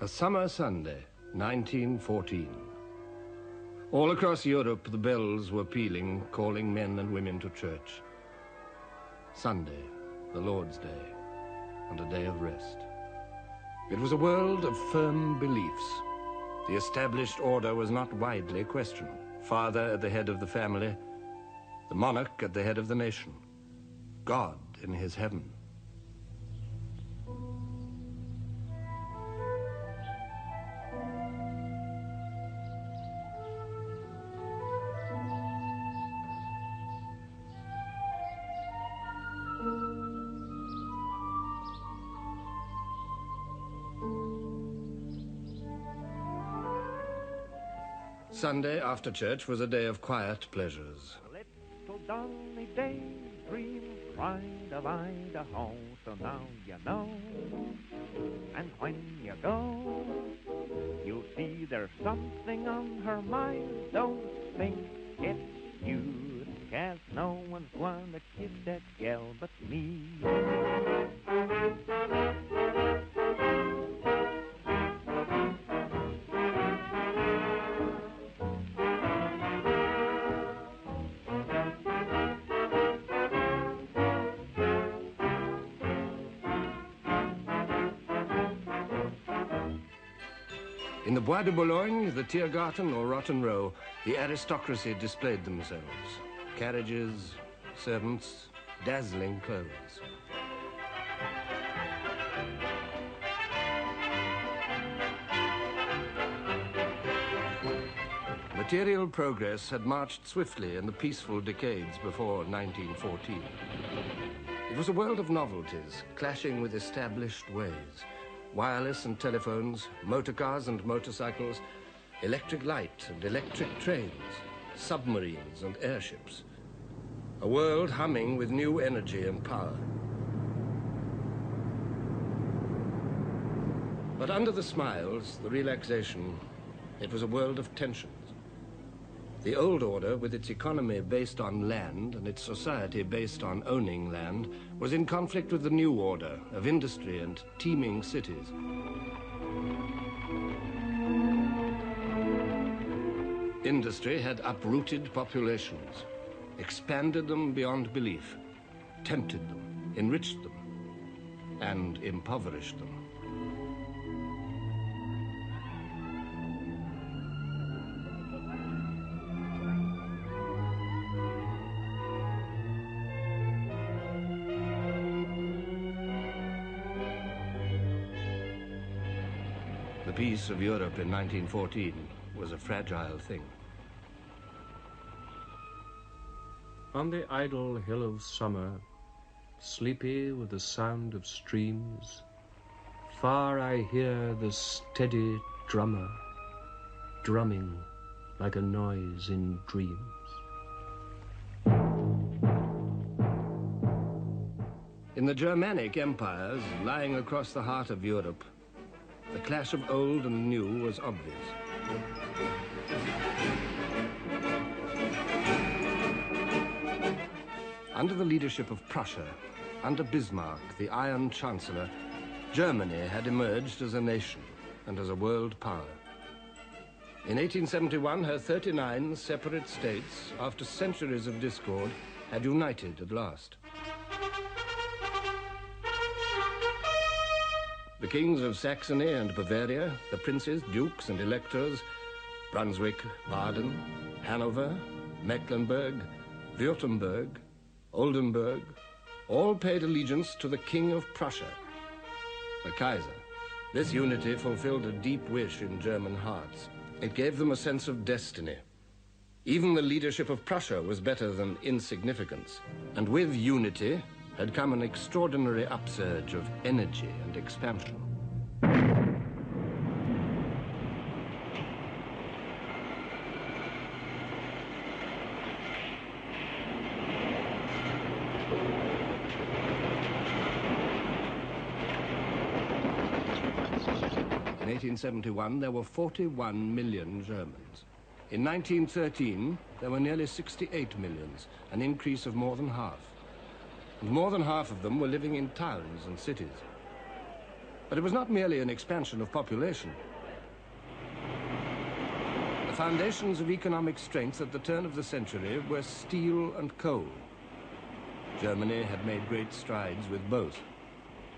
A summer Sunday, 1914. All across Europe, the bells were pealing, calling men and women to church. Sunday, the Lord's Day, and a day of rest. It was a world of firm beliefs. The established order was not widely questioned. Father at the head of the family, the monarch at the head of the nation, God in his heaven. Sunday after church was a day of quiet pleasures. Little Donny daydream cried of Idaho, so now you know. And when you go, you'll see there's something on her mind. Don't think it's you, 'cause no one's gonna kiss that gal but me. In the Bois de Boulogne, the Tiergarten or Rotten Row, the aristocracy displayed themselves. Carriages, servants, dazzling clothes. Material progress had marched swiftly in the peaceful decades before 1914. It was a world of novelties, clashing with established ways. Wireless and telephones, motor cars and motorcycles, electric light and electric trains, submarines and airships. A world humming with new energy and power. But under the smiles, the relaxation, it was a world of tensions. The old order, with its economy based on land and its society based on owning land, was in conflict with the new order of industry and teeming cities. Industry had uprooted populations, expanded them beyond belief, tempted them, enriched them, and impoverished them. The peace of Europe in 1914 was a fragile thing. On the idle hill of summer, sleepy with the sound of streams, far I hear the steady drummer, drumming like a noise in dreams. In the Germanic empires, lying across the heart of Europe, the clash of old and new was obvious. Under the leadership of Prussia, under Bismarck, the Iron Chancellor, Germany had emerged as a nation and as a world power. In 1871, her 39 separate states, after centuries of discord, had united at last. The kings of Saxony and Bavaria, the princes, dukes and electors, Brunswick, Baden, Hanover, Mecklenburg, Württemberg, Oldenburg, all paid allegiance to the King of Prussia, the Kaiser. This unity fulfilled a deep wish in German hearts. It gave them a sense of destiny. Even the leadership of Prussia was better than insignificance. And with unity had come an extraordinary upsurge of energy and expansion. In 1871, there were 41 million Germans. In 1913, there were nearly 68 millions, an increase of more than half. And more than half of them were living in towns and cities. But it was not merely an expansion of population. The foundations of economic strength at the turn of the century were steel and coal. Germany had made great strides with both.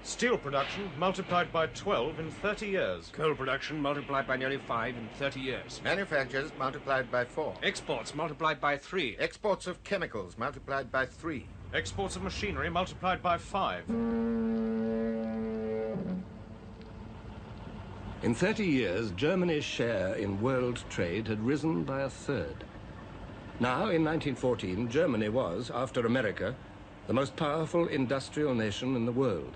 Steel production multiplied by 12 in 30 years. Coal production multiplied by nearly 5 in 30 years. Manufactures multiplied by 4. Exports multiplied by 3. Exports of chemicals multiplied by 3. Exports of machinery multiplied by 5. In 30 years, Germany's share in world trade had risen by a third. Now, in 1914, Germany was, after America, the most powerful industrial nation in the world.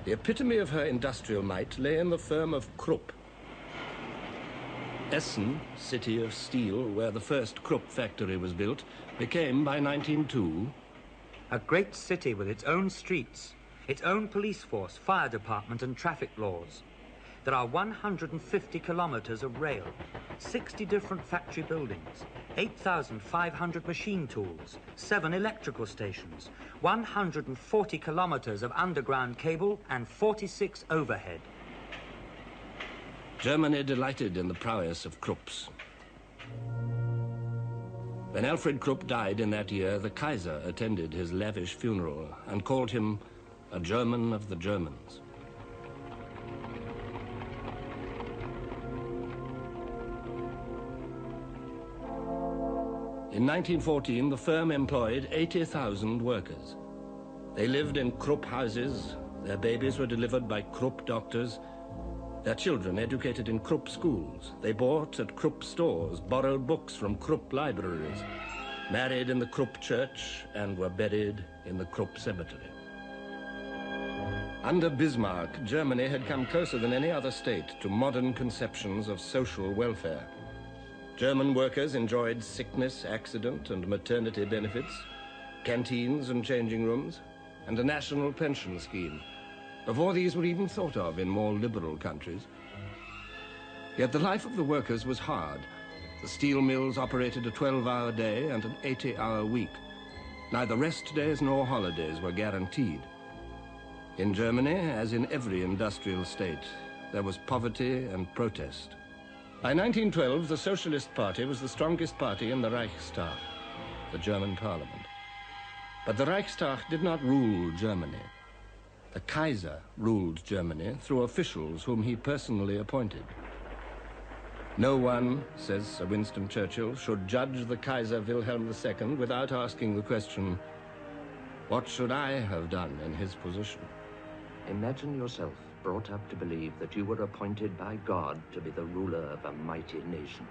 The epitome of her industrial might lay in the firm of Krupp. Essen, city of steel, where the first Krupp factory was built, became, by 1902, a great city with its own streets, its own police force, fire department and traffic laws. There are 150 kilometers of rail, 60 different factory buildings, 8,500 machine tools, 7 electrical stations, 140 kilometers of underground cable and 46 overhead. Germany delighted in the prowess of Krupps. When Alfred Krupp died in that year, the Kaiser attended his lavish funeral and called him a German of the Germans. In 1914, the firm employed 80,000 workers. They lived in Krupp houses, their babies were delivered by Krupp doctors, their children educated in Krupp schools. They bought at Krupp stores, borrowed books from Krupp libraries, married in the Krupp church, and were buried in the Krupp cemetery. Under Bismarck, Germany had come closer than any other state to modern conceptions of social welfare. German workers enjoyed sickness, accident, and maternity benefits, canteens and changing rooms, and a national pension scheme, before these were even thought of in more liberal countries. Yet the life of the workers was hard. The steel mills operated a 12-hour day and an 80-hour week. Neither rest days nor holidays were guaranteed. In Germany, as in every industrial state, there was poverty and protest. By 1912, the Socialist Party was the strongest party in the Reichstag, the German parliament. But the Reichstag did not rule Germany. The Kaiser ruled Germany through officials whom he personally appointed. No one, says Sir Winston Churchill, should judge the Kaiser Wilhelm II without asking the question, what should I have done in his position? Imagine yourself brought up to believe that you were appointed by God to be the ruler of a mighty nation.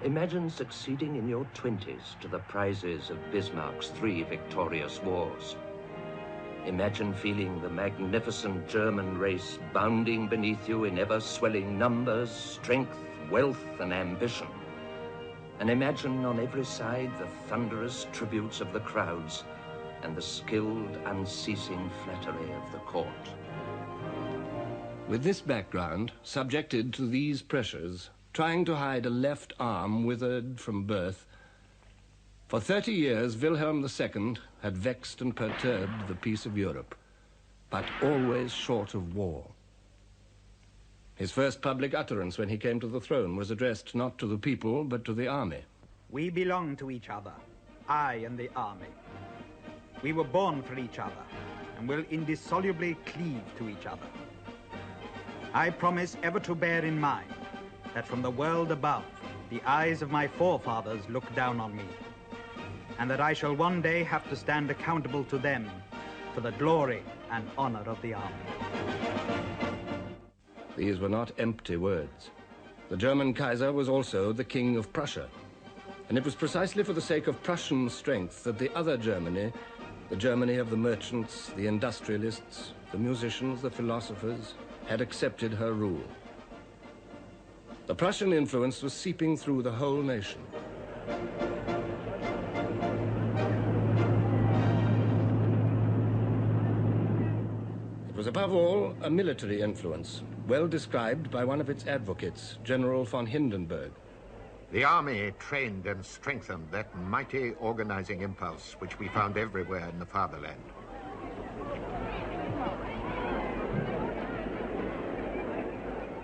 Imagine succeeding in your 20s to the prizes of Bismarck's 3 victorious wars. Imagine feeling the magnificent German race bounding beneath you in ever-swelling numbers, strength, wealth, and ambition. And imagine on every side the thunderous tributes of the crowds and the skilled, unceasing flattery of the court. With this background, subjected to these pressures, trying to hide a left arm withered from birth, for 30 years Wilhelm II had vexed and perturbed the peace of Europe, but always short of war. His first public utterance when he came to the throne was addressed not to the people, but to the army. We belong to each other, I and the army. We were born for each other and will indissolubly cleave to each other. I promise ever to bear in mind that from the world above, the eyes of my forefathers look down on me, and that I shall one day have to stand accountable to them for the glory and honor of the army. These were not empty words. The German Kaiser was also the King of Prussia, and it was precisely for the sake of Prussian strength that the other Germany, the Germany of the merchants, the industrialists, the musicians, the philosophers, had accepted her rule. The Prussian influence was seeping through the whole nation. It was above all a military influence, well described by one of its advocates, General von Hindenburg. The army trained and strengthened that mighty organizing impulse which we found everywhere in the fatherland.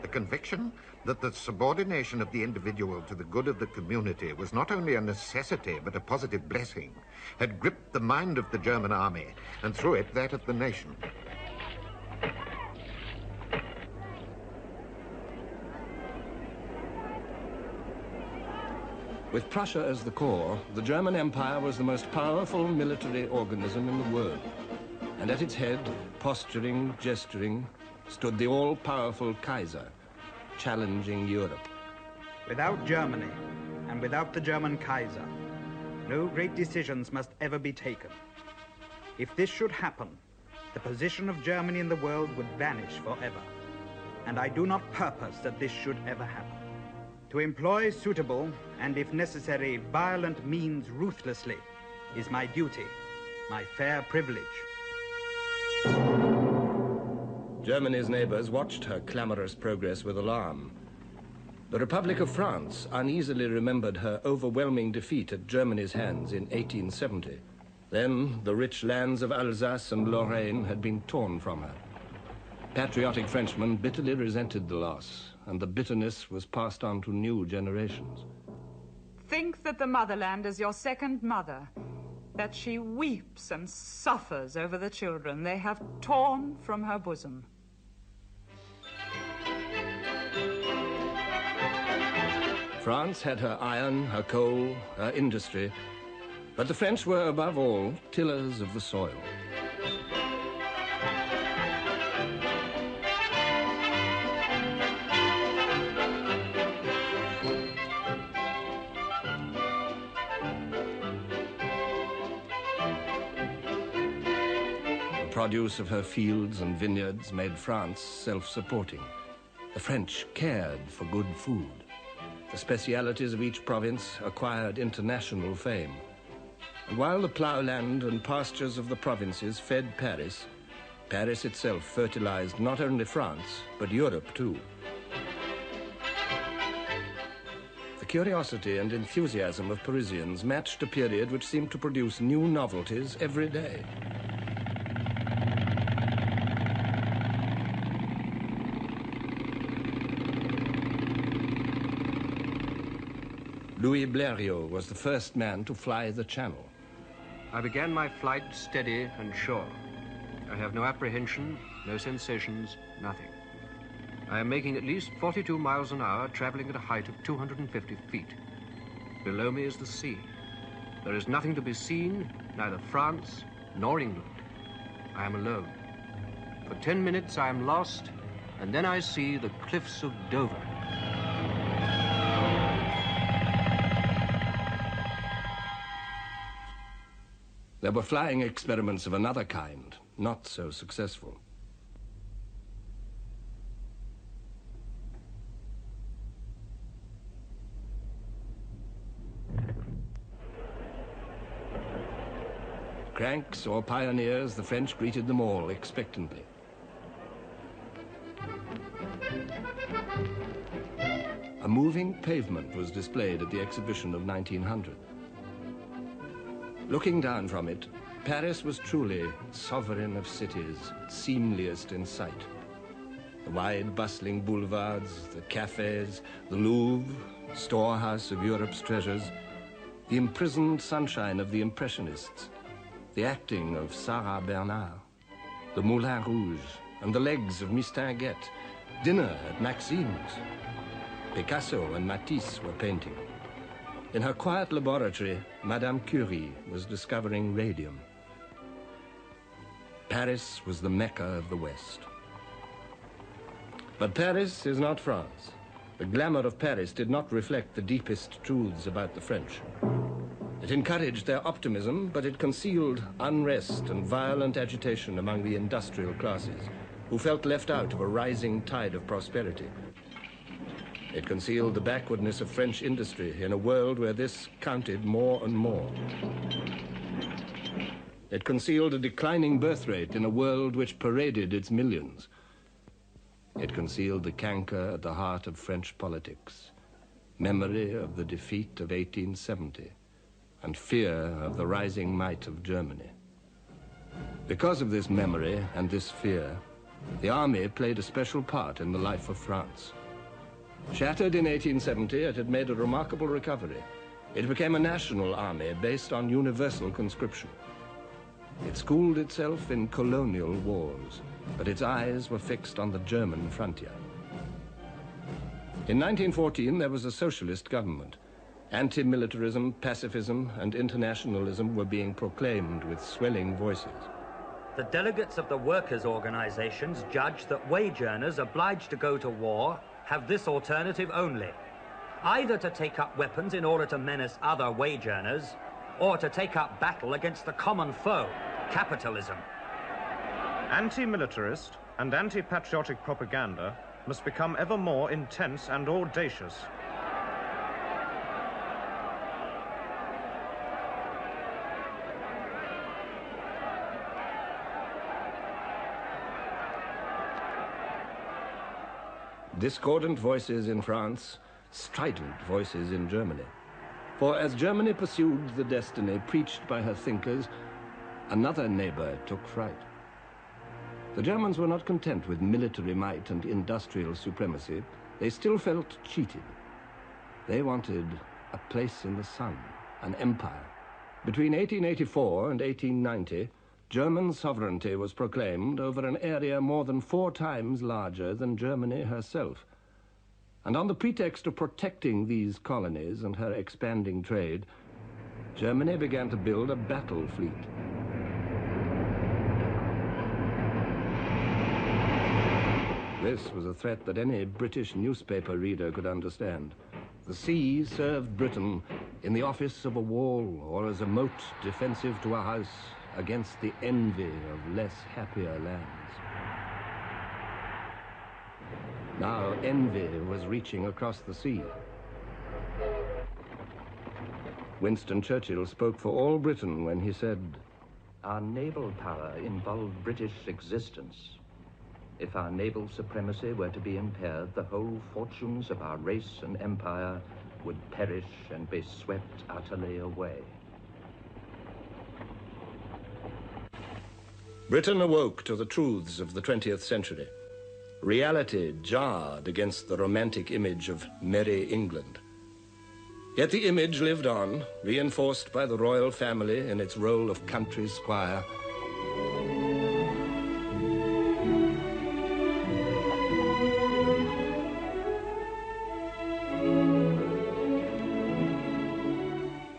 The conviction that the subordination of the individual to the good of the community was not only a necessity but a positive blessing had gripped the mind of the German army and through it that of the nation. With Prussia as the core, the German Empire was the most powerful military organism in the world. And at its head, posturing, gesturing, stood the all-powerful Kaiser, challenging Europe. Without Germany, and without the German Kaiser, no great decisions must ever be taken. If this should happen, the position of Germany in the world would vanish forever. And I do not purpose that this should ever happen. To employ suitable, and if necessary, violent means ruthlessly is my duty, my fair privilege. Germany's neighbors watched her clamorous progress with alarm. The Republic of France uneasily remembered her overwhelming defeat at Germany's hands in 1870. Then the rich lands of Alsace and Lorraine had been torn from her. Patriotic Frenchmen bitterly resented the loss, and the bitterness was passed on to new generations. Think that the motherland is your second mother, that she weeps and suffers over the children they have torn from her bosom. France had her iron, her coal, her industry, but the French were above all tillers of the soil. The produce of her fields and vineyards made France self-supporting. The French cared for good food. The specialities of each province acquired international fame. And while the ploughland and pastures of the provinces fed Paris, Paris itself fertilized not only France, but Europe too. The curiosity and enthusiasm of Parisians matched a period which seemed to produce new novelties every day. Louis Blériot was the first man to fly the Channel. I began my flight steady and sure. I have no apprehension, no sensations, nothing. I am making at least 42 miles an hour, traveling at a height of 250 feet. Below me is the sea. There is nothing to be seen, neither France nor England. I am alone. For 10 minutes I am lost, and then I see the cliffs of Dover. There were flying experiments of another kind, not so successful. Cranks or pioneers, the French greeted them all expectantly. A moving pavement was displayed at the exhibition of 1900. Looking down from it, Paris was truly sovereign of cities, seemliest in sight. The wide, bustling boulevards, the cafes, the Louvre, storehouse of Europe's treasures, the imprisoned sunshine of the Impressionists, the acting of Sarah Bernard, the Moulin Rouge, and the legs of Mistinguett, dinner at Maxime's. Picasso and Matisse were painting. In her quiet laboratory, Madame Curie was discovering radium. Paris was the Mecca of the West. But Paris is not France. The glamour of Paris did not reflect the deepest truths about the French. It encouraged their optimism, but it concealed unrest and violent agitation among the industrial classes, who felt left out of a rising tide of prosperity. It concealed the backwardness of French industry in a world where this counted more and more. It concealed a declining birth rate in a world which paraded its millions. It concealed the canker at the heart of French politics. memory of the defeat of 1870, and fear of the rising might of Germany. Because of this memory and this fear, the army played a special part in the life of France. Shattered in 1870, it had made a remarkable recovery. It became a national army based on universal conscription. It schooled itself in colonial wars, but its eyes were fixed on the German frontier. In 1914, there was a socialist government. Anti-militarism, pacifism, and internationalism were being proclaimed with swelling voices. The delegates of the workers' organizations judged that wage earners obliged to go to war have this alternative only: either to take up weapons in order to menace other wage earners, or to take up battle against the common foe, capitalism. Anti-militarist and anti-patriotic propaganda must become ever more intense and audacious. Discordant voices in France, strident voices in Germany. For as Germany pursued the destiny preached by her thinkers, another neighbor took fright. The Germans were not content with military might and industrial supremacy. They still felt cheated. They wanted a place in the sun, an empire. Between 1884 and 1890, German sovereignty was proclaimed over an area more than 4 times larger than Germany herself. And on the pretext of protecting these colonies and her expanding trade, Germany began to build a battle fleet. This was a threat that any British newspaper reader could understand. The sea served Britain in the office of a wall or as a moat defensive to a house against the envy of less happier lands. Now envy was reaching across the sea. Winston Churchill spoke for all Britain when he said, "Our naval power involved British existence. If our naval supremacy were to be impaired, the whole fortunes of our race and empire would perish and be swept utterly away." Britain awoke to the truths of the 20th century. Reality jarred against the romantic image of merry England. Yet the image lived on, reinforced by the royal family in its role of country squire.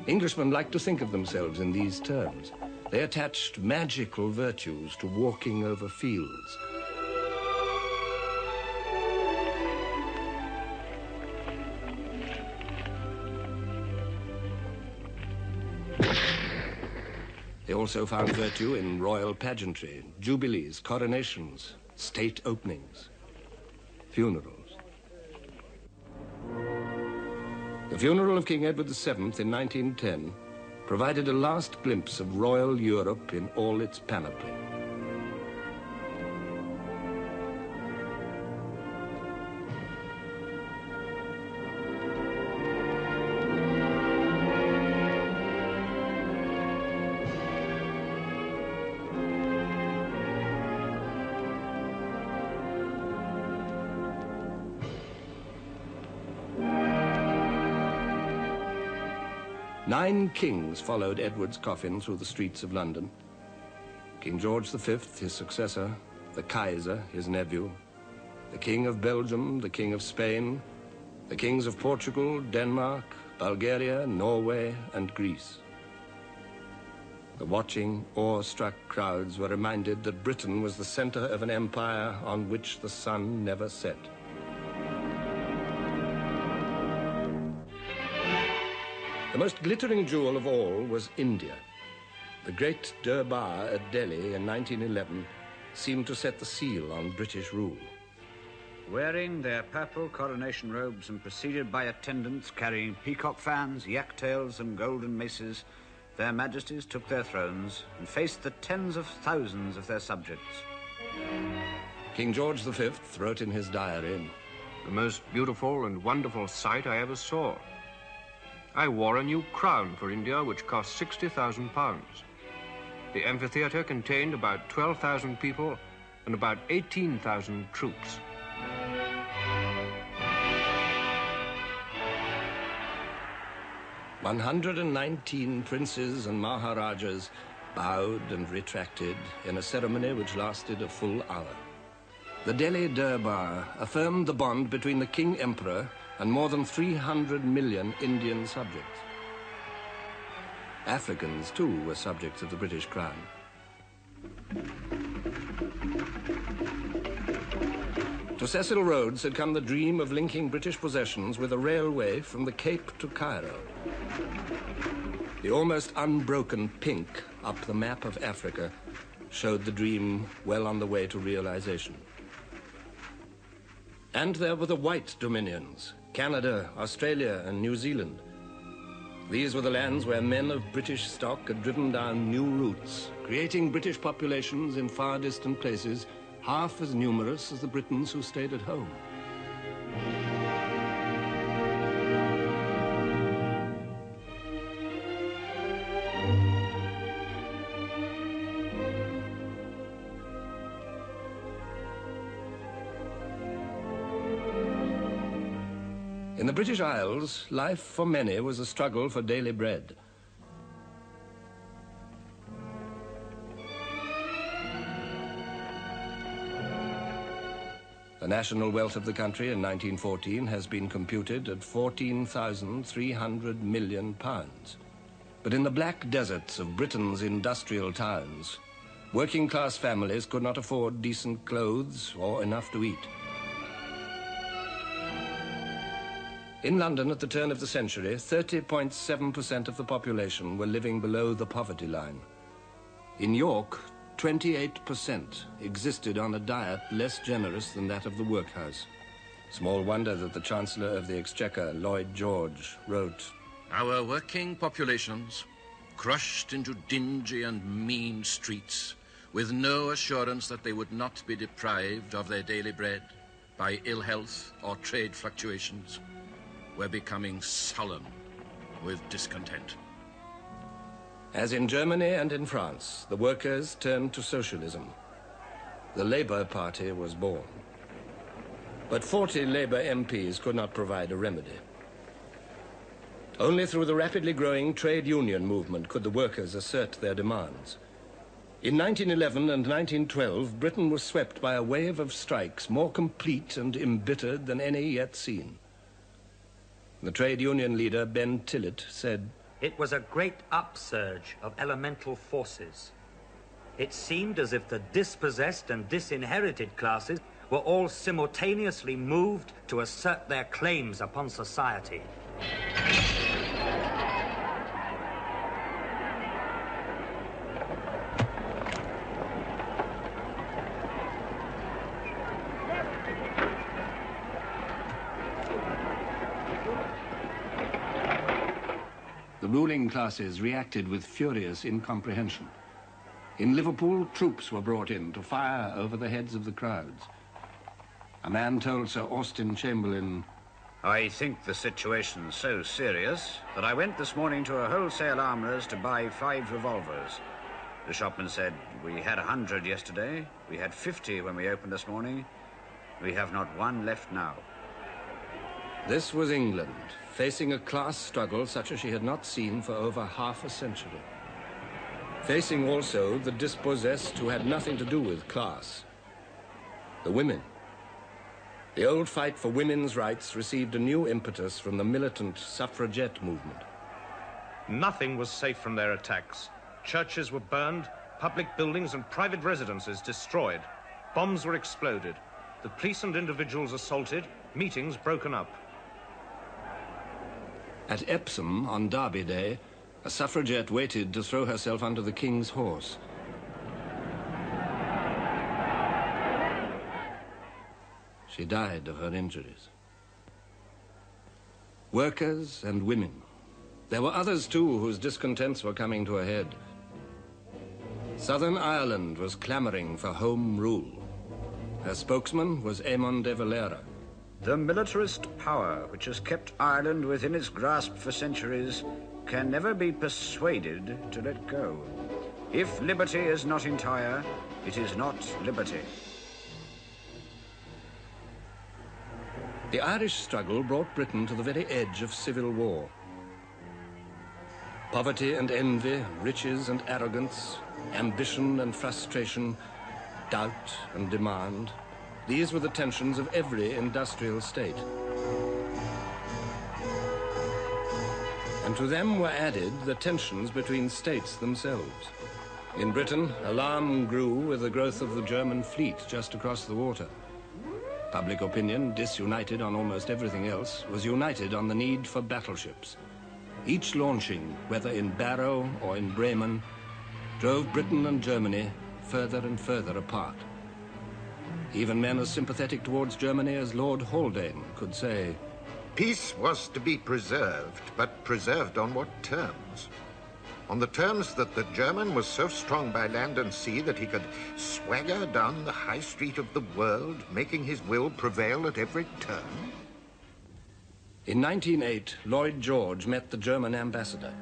Englishmen liked to think of themselves in these terms. They attached magical virtues to walking over fields. They also found virtue in royal pageantry, jubilees, coronations, state openings, funerals. The funeral of King Edward VII in 1910 provided a last glimpse of royal Europe in all its panoply. Nine kings followed Edward's coffin through the streets of London. King George V, his successor, the Kaiser, his nephew, the King of Belgium, the King of Spain, the kings of Portugal, Denmark, Bulgaria, Norway, and Greece. The watching, awe-struck crowds were reminded that Britain was the center of an empire on which the sun never set. The most glittering jewel of all was India. The great Durbar at Delhi in 1911 seemed to set the seal on British rule. Wearing their purple coronation robes and preceded by attendants carrying peacock fans, yak tails, and golden maces, their majesties took their thrones and faced the tens of thousands of their subjects. King George V wrote in his diary, the most beautiful and wonderful sight I ever saw. I wore a new crown for India, which cost £60,000. The amphitheatre contained about 12,000 people and about 18,000 troops. "119 princes and maharajas bowed and retracted in a ceremony which lasted a full hour. The Delhi Durbar affirmed the bond between the King-Emperor and more than 300 million Indian subjects. Africans, too, were subjects of the British Crown. To Cecil Rhodes had come the dream of linking British possessions with a railway from the Cape to Cairo. The almost unbroken pink up the map of Africa showed the dream well on the way to realization. And there were the white dominions, Canada, Australia, and New Zealand. These were the lands where men of British stock had driven down new routes, creating British populations in far distant places, half as numerous as the Britons who stayed at home. In the British Isles, life for many was a struggle for daily bread. The national wealth of the country in 1914 has been computed at £14,300 million. But in the black deserts of Britain's industrial towns, working-class families could not afford decent clothes or enough to eat. In London at the turn of the century, 30.7% of the population were living below the poverty line. In York, 28% existed on a diet less generous than that of the workhouse. Small wonder that the Chancellor of the Exchequer, Lloyd George, wrote, "Our working populations, crushed into dingy and mean streets, with no assurance that they would not be deprived of their daily bread by ill health or trade fluctuations, were becoming sullen with discontent." As in Germany and in France, the workers turned to socialism. The Labour Party was born. But 40 Labour MPs could not provide a remedy. Only through the rapidly growing trade union movement could the workers assert their demands. In 1911 and 1912, Britain was swept by a wave of strikes more complete and embittered than any yet seen. The trade union leader, Ben Tillett, said, "It was a great upsurge of elemental forces. It seemed as if the dispossessed and disinherited classes were all simultaneously moved to assert their claims upon society." The ruling classes reacted with furious incomprehension. In Liverpool, troops were brought in to fire over the heads of the crowds. A man told Sir Austin Chamberlain, "I think the situation's so serious that I went this morning to a wholesale armourer's to buy 5 revolvers. The shopman said, 'We had 100 yesterday. We had 50 when we opened this morning. We have not one left now.'" This was England, facing a class struggle such as she had not seen for over half a century. Facing also the dispossessed who had nothing to do with class. The women. The old fight for women's rights received a new impetus from the militant suffragette movement. Nothing was safe from their attacks. Churches were burned, public buildings and private residences destroyed. Bombs were exploded. The police and individuals assaulted, meetings broken up. At Epsom, on Derby Day, a suffragette waited to throw herself under the King's horse. She died of her injuries. Workers and women. There were others, too, whose discontents were coming to a head. Southern Ireland was clamoring for home rule. Her spokesman was Eamon de Valera. The militarist power which has kept Ireland within its grasp for centuries can never be persuaded to let go. If liberty is not entire, it is not liberty. The Irish struggle brought Britain to the very edge of civil war. Poverty and envy, riches and arrogance, ambition and frustration, doubt and demand, these were the tensions of every industrial state. And to them were added the tensions between states themselves. In Britain, alarm grew with the growth of the German fleet just across the water. Public opinion, disunited on almost everything else, was united on the need for battleships. Each launching, whether in Barrow or in Bremen, drove Britain and Germany further and further apart. Even men as sympathetic towards Germany as Lord Haldane could say, peace was to be preserved, but preserved on what terms? On the terms that the German was so strong by land and sea that he could swagger down the high street of the world, making his will prevail at every turn? In 1908, Lloyd George met the German ambassador.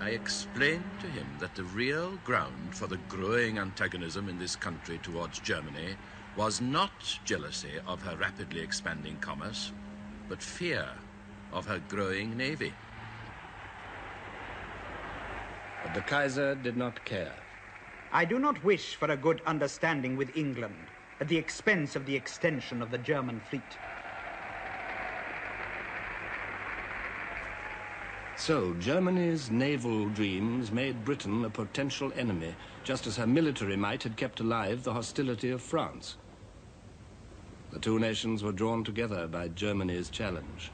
I explained to him that the real ground for the growing antagonism in this country towards Germany was not jealousy of her rapidly expanding commerce, but fear of her growing navy. But the Kaiser did not care. I do not wish for a good understanding with England at the expense of the extension of the German fleet. So, Germany's naval dreams made Britain a potential enemy, just as her military might had kept alive the hostility of France. The two nations were drawn together by Germany's challenge.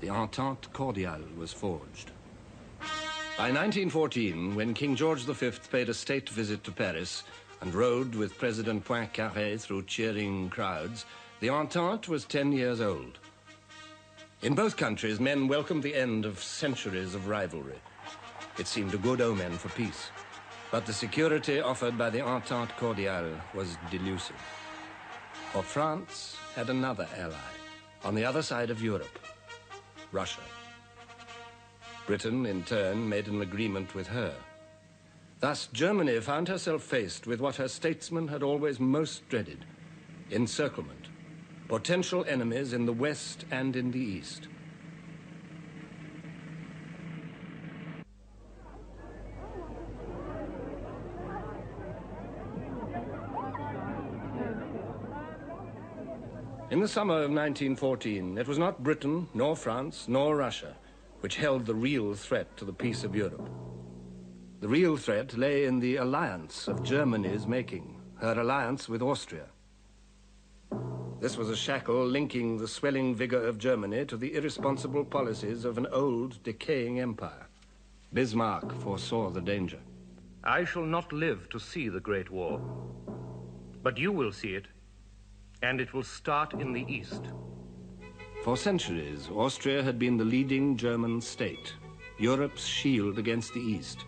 The Entente Cordiale was forged. By 1914, when King George V paid a state visit to Paris and rode with President Poincaré through cheering crowds, the Entente was 10 years old. In both countries, men welcomed the end of centuries of rivalry. It seemed a good omen for peace. But the security offered by the Entente Cordiale was delusive. For France had another ally, on the other side of Europe, Russia. Britain, in turn, made an agreement with her. Thus, Germany found herself faced with what her statesmen had always most dreaded, encirclement, potential enemies in the West and in the East. In the summer of 1914, it was not Britain, nor France, nor Russia which held the real threat to the peace of Europe. The real threat lay in the alliance of Germany's making, her alliance with Austria. This was a shackle linking the swelling vigor of Germany to the irresponsible policies of an old, decaying empire. Bismarck foresaw the danger. I shall not live to see the Great War, but you will see it, and it will start in the East. For centuries, Austria had been the leading German state, Europe's shield against the East.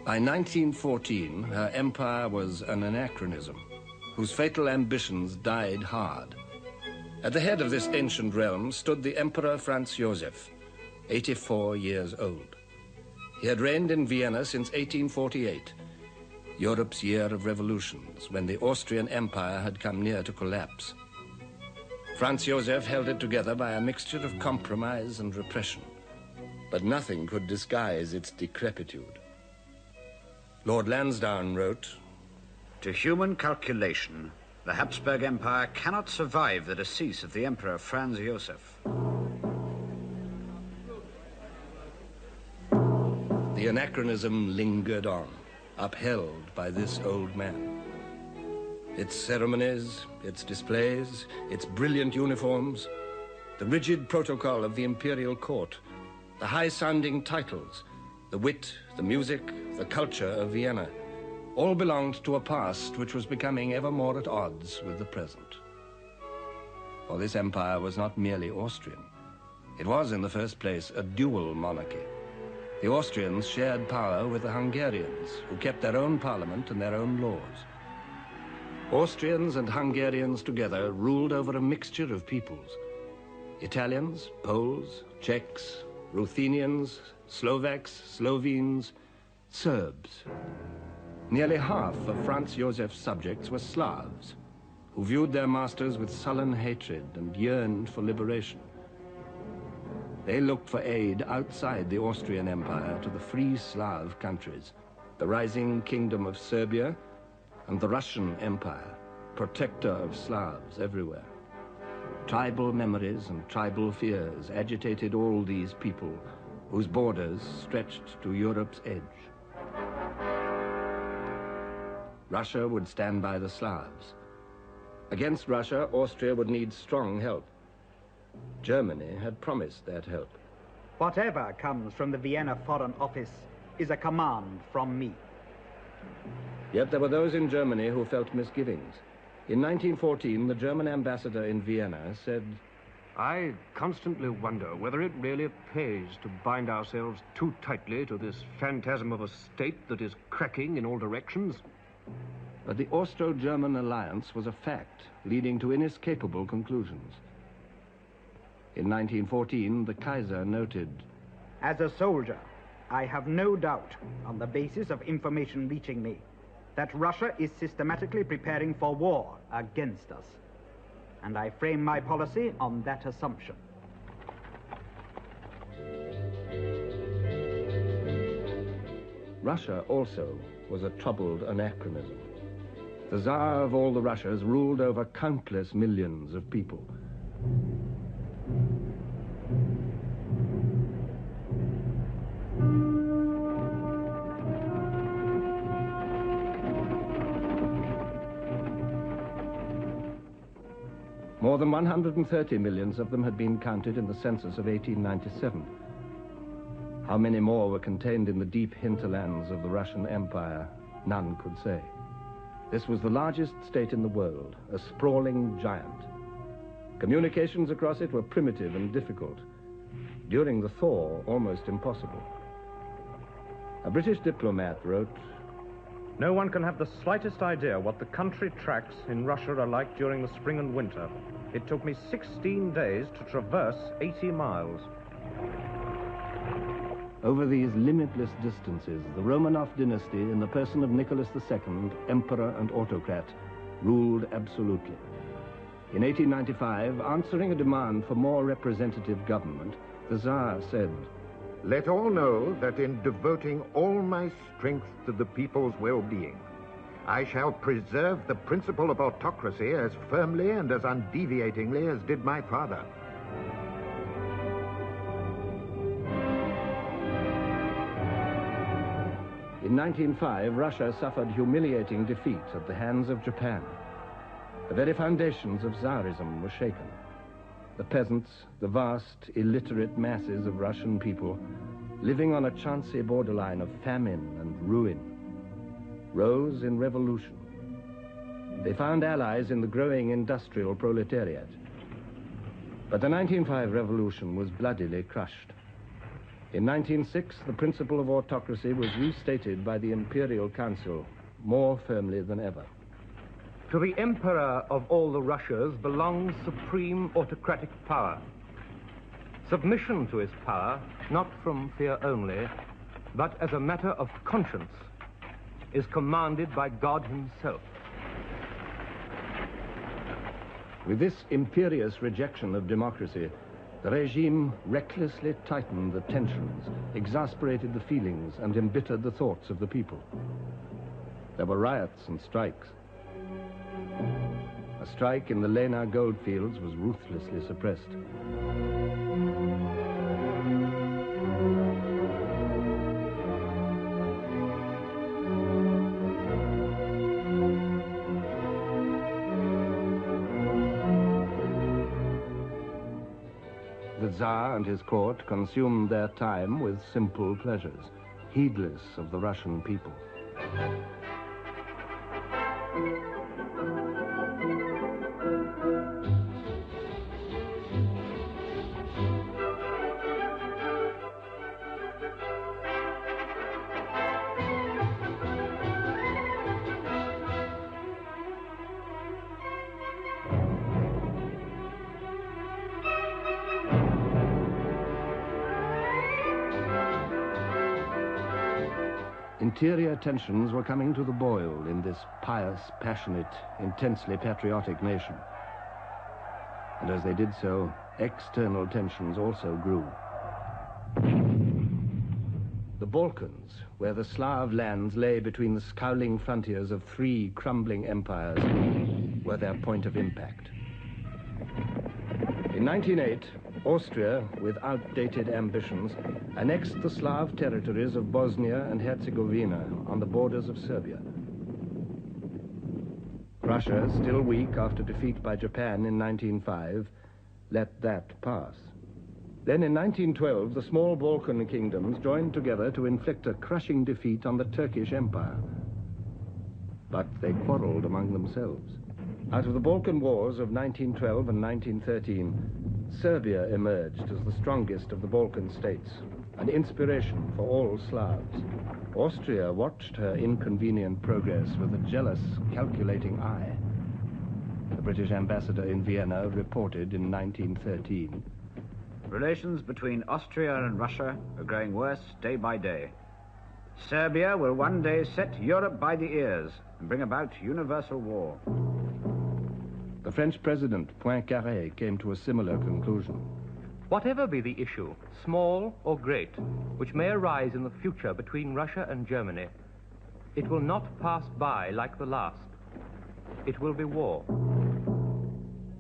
By 1914, her empire was an anachronism, whose fatal ambitions died hard. At the head of this ancient realm stood the Emperor Franz Joseph, 84 years old. He had reigned in Vienna since 1848, Europe's year of revolutions, when the Austrian Empire had come near to collapse. Franz Joseph held it together by a mixture of compromise and repression, but nothing could disguise its decrepitude. Lord Lansdowne wrote, "To human calculation, the Habsburg Empire cannot survive the decease of the Emperor Franz Joseph." The anachronism lingered on, upheld by this old man. Its ceremonies, its displays, its brilliant uniforms, the rigid protocol of the imperial court, the high-sounding titles, the wit, the music, the culture of Vienna, all belonged to a past which was becoming ever more at odds with the present. For this empire was not merely Austrian. It was, in the first place, a dual monarchy. The Austrians shared power with the Hungarians, who kept their own parliament and their own laws. Austrians and Hungarians together ruled over a mixture of peoples. Italians, Poles, Czechs, Ruthenians, Slovaks, Slovenes, Serbs. Nearly half of Franz Josef's subjects were Slavs, who viewed their masters with sullen hatred and yearned for liberation. They looked for aid outside the Austrian Empire to the free Slav countries, the rising kingdom of Serbia and the Russian Empire, protector of Slavs everywhere. Tribal memories and tribal fears agitated all these people whose borders stretched to Europe's edge. Russia would stand by the Slavs. Against Russia, Austria would need strong help. Germany had promised that help. Whatever comes from the Vienna Foreign Office is a command from me. Yet there were those in Germany who felt misgivings. In 1914, the German ambassador in Vienna said, I constantly wonder whether it really pays to bind ourselves too tightly to this phantasm of a state that is cracking in all directions. But the Austro-German alliance was a fact, leading to inescapable conclusions. In 1914, the Kaiser noted, As a soldier, I have no doubt, on the basis of information reaching me, that Russia is systematically preparing for war against us. And I frame my policy on that assumption. Russia also was a troubled anachronism. The Tsar of all the Russias ruled over countless millions of people. More than 130 millions of them had been counted in the census of 1897. How many more were contained in the deep hinterlands of the Russian Empire, none could say. This was the largest state in the world, a sprawling giant. Communications across it were primitive and difficult. During the thaw, almost impossible. A British diplomat wrote, No one can have the slightest idea what the country tracks in Russia are like during the spring and winter. It took me 16 days to traverse 80 miles. Over these limitless distances, the Romanov dynasty, in the person of Nicholas II, emperor and autocrat, ruled absolutely. In 1895, answering a demand for more representative government, the Tsar said, Let all know that in devoting all my strength to the people's well-being, I shall preserve the principle of autocracy as firmly and as undeviatingly as did my father. In 1905, Russia suffered humiliating defeat at the hands of Japan. The very foundations of Tsarism were shaken. The peasants, the vast, illiterate masses of Russian people, living on a chancy borderline of famine and ruin, rose in revolution. They found allies in the growing industrial proletariat. But the 1905 revolution was bloodily crushed. In 1906, the principle of autocracy was restated by the Imperial Council more firmly than ever. To the Emperor of all the Russias belongs supreme autocratic power. Submission to his power, not from fear only, but as a matter of conscience, is commanded by God himself. With this imperious rejection of democracy, the regime recklessly tightened the tensions, exasperated the feelings, and embittered the thoughts of the people. There were riots and strikes. A strike in the Lena goldfields was ruthlessly suppressed. The Tsar and his court consumed their time with simple pleasures, heedless of the Russian people. Interior tensions were coming to the boil in this pious, passionate, intensely patriotic nation. And as they did so, external tensions also grew. The Balkans, where the Slav lands lay between the scowling frontiers of three crumbling empires, were their point of impact. In 1908, Austria, with outdated ambitions, annexed the Slav territories of Bosnia and Herzegovina on the borders of Serbia. Russia, still weak after defeat by Japan in 1905, let that pass. Then in 1912, the small Balkan kingdoms joined together to inflict a crushing defeat on the Turkish Empire. But they quarreled among themselves. Out of the Balkan Wars of 1912 and 1913, Serbia emerged as the strongest of the Balkan states, an inspiration for all Slavs. Austria watched her inconvenient progress with a jealous, calculating eye. The British ambassador in Vienna reported in 1913, "Relations between Austria and Russia are growing worse day by day. Serbia will one day set Europe by the ears and bring about universal war." The French president, Poincaré, came to a similar conclusion. Whatever be the issue, small or great, which may arise in the future between Russia and Germany, it will not pass by like the last. It will be war.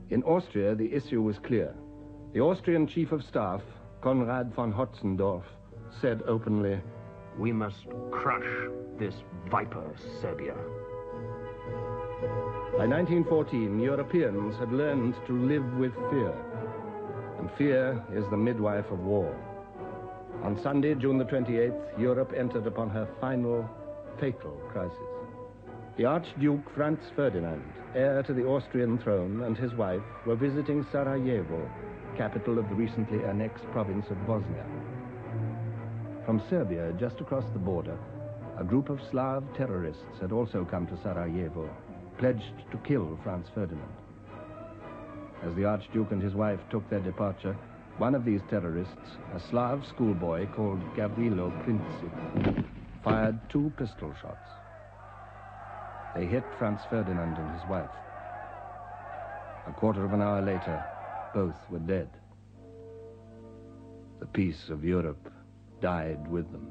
In Austria, the issue was clear. The Austrian chief of staff, Konrad von Hotzendorf, said openly, "We must crush this viper, Serbia." By 1914, Europeans had learned to live with fear, and fear is the midwife of war. On Sunday, June the 28th, Europe entered upon her final, fatal crisis. The Archduke Franz Ferdinand, heir to the Austrian throne, and his wife were visiting Sarajevo, capital of the recently annexed province of Bosnia. From Serbia, just across the border, a group of Slav terrorists had also come to Sarajevo, pledged to kill Franz Ferdinand. As the Archduke and his wife took their departure, one of these terrorists, a Slav schoolboy called Gavrilo Princip, fired 2 pistol shots. They hit Franz Ferdinand and his wife. A quarter of an hour later, both were dead. The peace of Europe died with them.